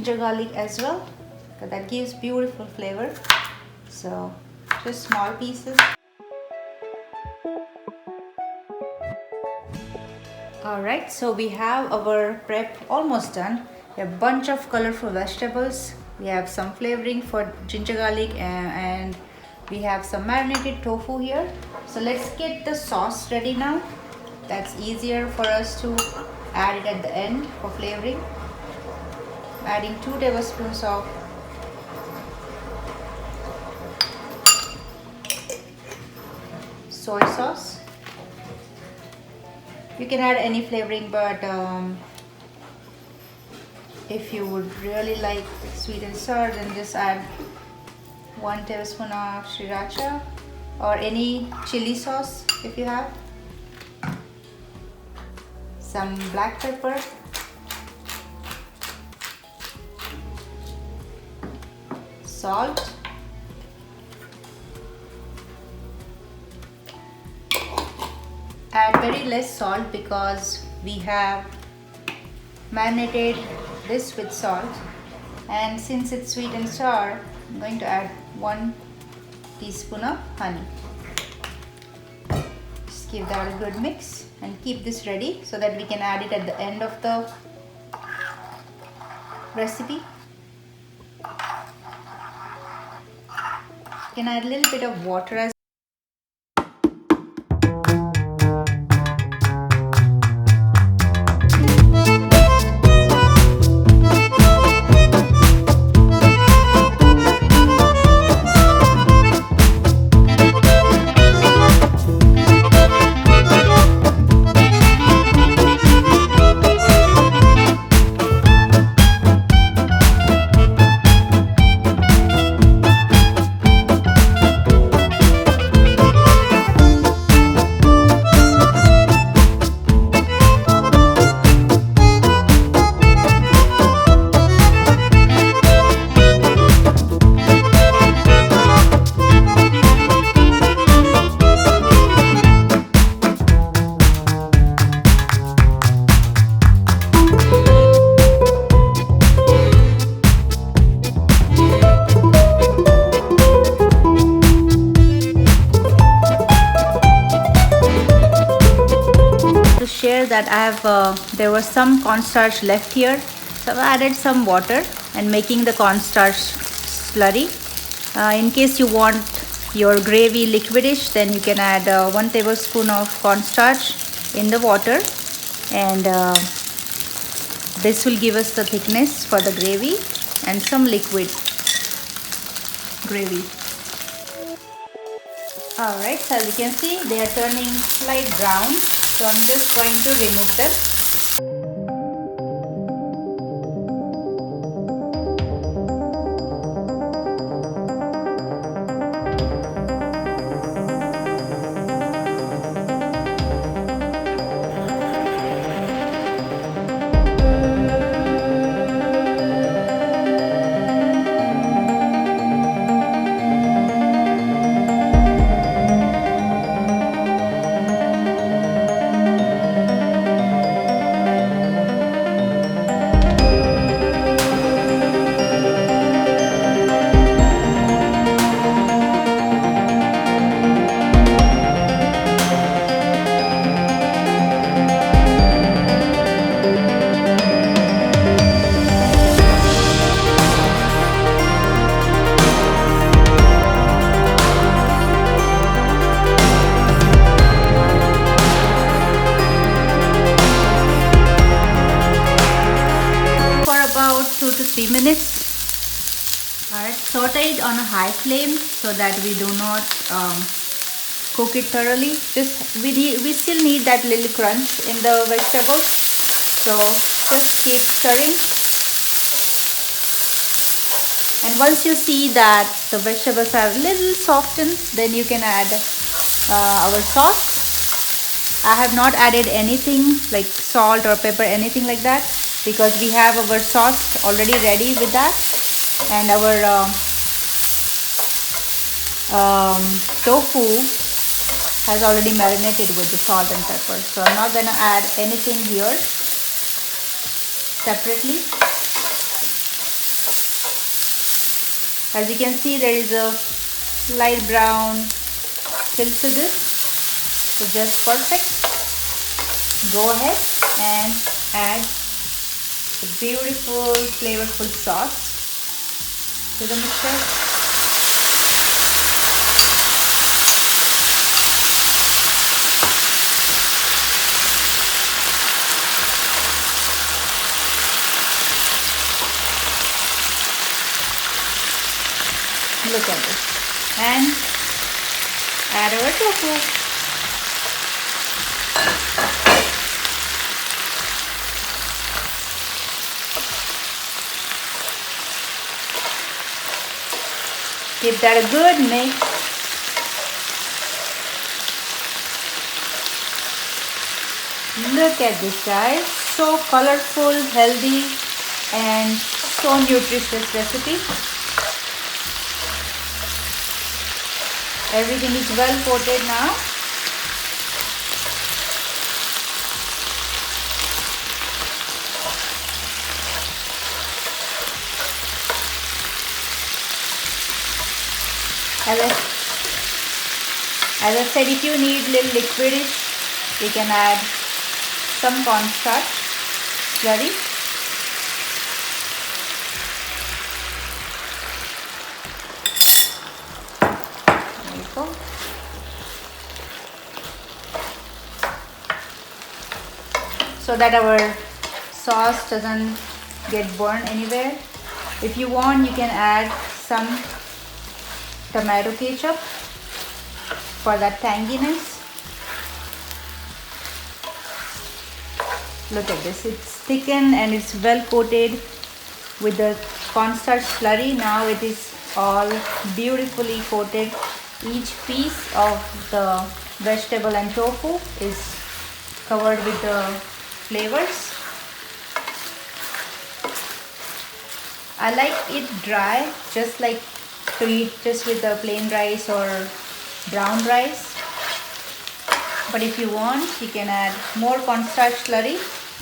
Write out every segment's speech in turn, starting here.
ginger garlic as well, because that gives beautiful flavor. So just small pieces. Alright, so we have our prep almost done. We have a bunch of colorful vegetables. We have some flavoring for ginger garlic and we have some marinated tofu here. So let's get the sauce ready now. That's easier for us to add it at the end for flavoring. Adding 2 tablespoons of soy sauce. You can add any flavoring, but if you would really like sweet and sour, then just add 1 tablespoon of sriracha or any chili sauce if you have. Some black pepper, salt, add very less salt because we have marinated this with salt, and since it's sweet and sour, I'm going to add 1 teaspoon of honey. Just give that a good mix and keep this ready so that we can add it at the end of the recipe. You can add a little bit of water as that I have there was some cornstarch left here, so I added some water and making the cornstarch slurry. In case you want your gravy liquidish, then you can add 1 tablespoon of cornstarch in the water, and this will give us the thickness for the gravy and some liquid gravy. Alright, so as you can see, they are turning light brown. So I'm just going to remove them. About 2 to 3 minutes. Alright, saute it on a high flame so that we do not cook it thoroughly. We still need that little crunch in the vegetables, so just keep stirring. And once you see that the vegetables are a little softened, then you can add our sauce. I have not added anything like salt or pepper, anything like that, because we have our sauce already ready with that, and our tofu has already marinated with the salt and pepper. So I'm not gonna add anything here separately. As you can see, there is a light brown tint to this, so just perfect. Go ahead and add the beautiful flavorful sauce to the mixture. Look at this, and add our tofu. Give that a good mix. Look at this, guys. So colorful, healthy, and so nutritious recipe. Everything is well coated now. As I said, if you need little liquidish, you can add some cornstarch slurry. There you go. So that our sauce doesn't get burned anywhere. If you want, you can add some tomato ketchup for that tanginess. Look at this, it's thickened and it's well coated with the cornstarch slurry. Now it is all beautifully coated. Each piece of the vegetable and tofu is covered with the flavors. I like it dry, just like to eat just with the plain rice or brown rice. But if you want, you can add more cornstarch slurry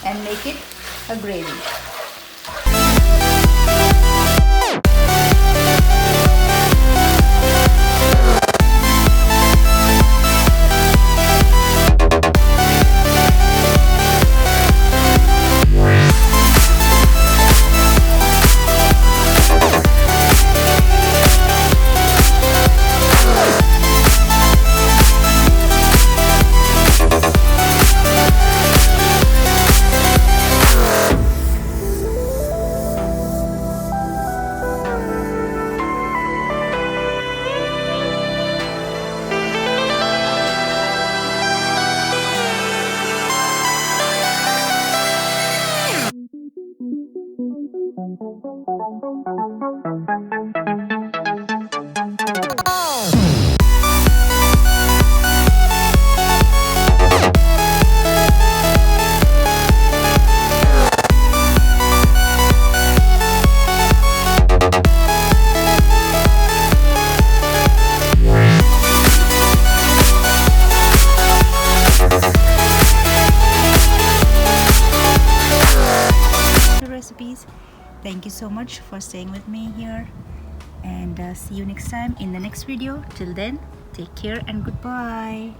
and make it a gravy. Thank you so much for staying with me here, and see you next time in the next video. Till then, take care and goodbye.